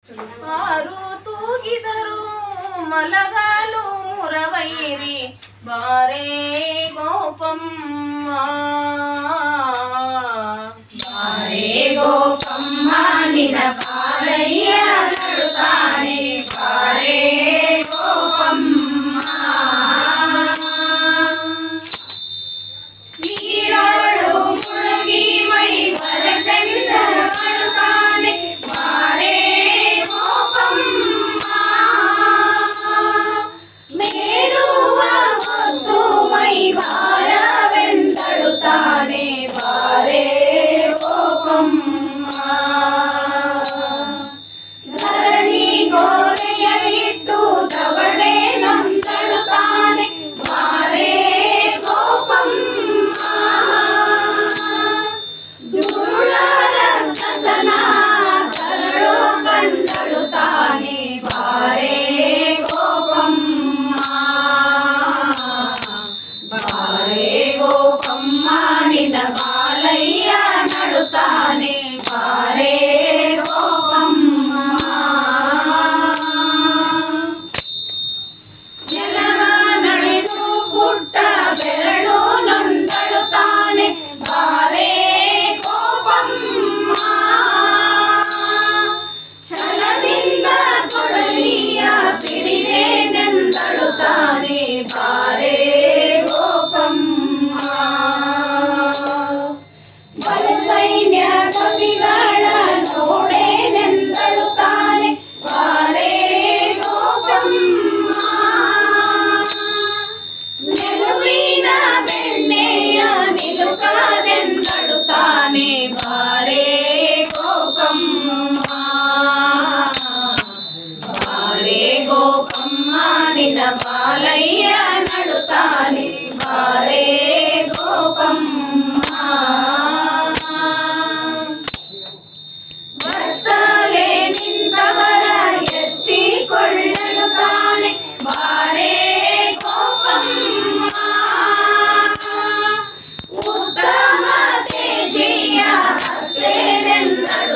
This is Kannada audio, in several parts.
ಆರು ತೂಗಿದರು ಮಲಗಾಲು ಮುರವೈರಿ ಬಾರೇ ಗೋಪಮ್ಮ ಬಾರೇ ಗೋಪಮ್ಮ ನಿನ ಬಾಲಯ್ಯ ನಡುತ್ತಾನೆ ಬಾರೇ ಗೋಪಮ್ಮ ನೀರಾಳು ಮುಳುಗಿ ಮೈ ಬರಸೆಂದ ನಡುತ್ತಾನೆ ಬಾರೇ ಗೋಪಮ್ಮ ಮೇರುವ ಹೊತ್ತು ಮೈ ಭಾರವೆಂದಳುತ್ತಾನೆ ಬಾರೇ ಗೋಪಮ್ಮ ಧರಣಿ ಗೋರೆಯ ಇಟ್ಟು ದವಡೆ ನೊಂದಳುತ್ತಾನೆ ಬಾರೇ ಗೋಪಮ್ಮ ದುರುಳರ ಕಸನ ಕರಳು ಕಂಡಳುತ್ತಾನೆ ಬಾರೇ ಗೋಪಮ್ಮ ಬಾರೇ ಗೋಪಮ್ಮ ನಿನ್ನ ಬಾಲಯ್ಯ ನಡುತ್ತಾನೆ ಬಾರೇ ಗೋಪಮ್ಮ ಜನವ ನಡೆದು ಪುಟ್ಟ ಬೆರಳು ನೊಂದಳುತ್ತಾನೆ ಬಾರೇ ಗೋಪಮ್ಮ ಛಲದಿಂದ ಕೊಡಲಿಯ ಪಿಡಿದೇನೆಂದಳುತ್ತಾನೆ ಬಾರೇ ಗೋಪಮ್ಮ ಬಲಸೈನ್ಯ ಕವಿಗಳ ನೋಡೇನೆಂದಳುತ್ತಾನೆ ಬಾರೇ ಗೋಪಮ್ಮ ನೆಲುವಿನ ಬೆಣ್ಣೆಯ ನಿಲುಕದೆಂದಳುತ್ತಾನೆ ಬಾರೇ ಗೋಪಮ್ಮ ಬಾರೇ ಗೋಪಮ್ಮ ನಿನ್ನ ಬಾಲಯ್ಯ ನಡುತ್ತಾನೆ ಬಾರೇ ಗೋಪಮ್ಮ ಬರ್ತಲೆ ನಿಂತವರ ಎತ್ತಿಕೊಳ್ಳಲು ತಾನೆ ಬಾರೇ ಗೋಪಮ್ಮ ಉತ್ತಮ ತೇಜಿಯ ಹಸ್ತೇನೆಂದಳುತ್ತಾನೆ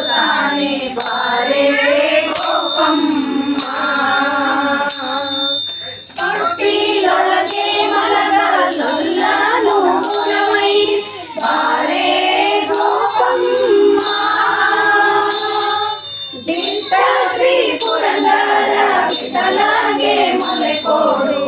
ಬಾರೇ ಗೋಪಮ್ಮ ತೊಟ್ಟಿಲೊಳಗೆ ಮಲಗಲೊಲ್ಲನು ಮುರವೈರಿ ಬಾರೇ ಗೋಪಮ್ಮ ದಿಟ್ಟ ಶ್ರೀ ಪುರಂದರ ವಿಠಲಗೆ ಮಲೆ ಕೊಡು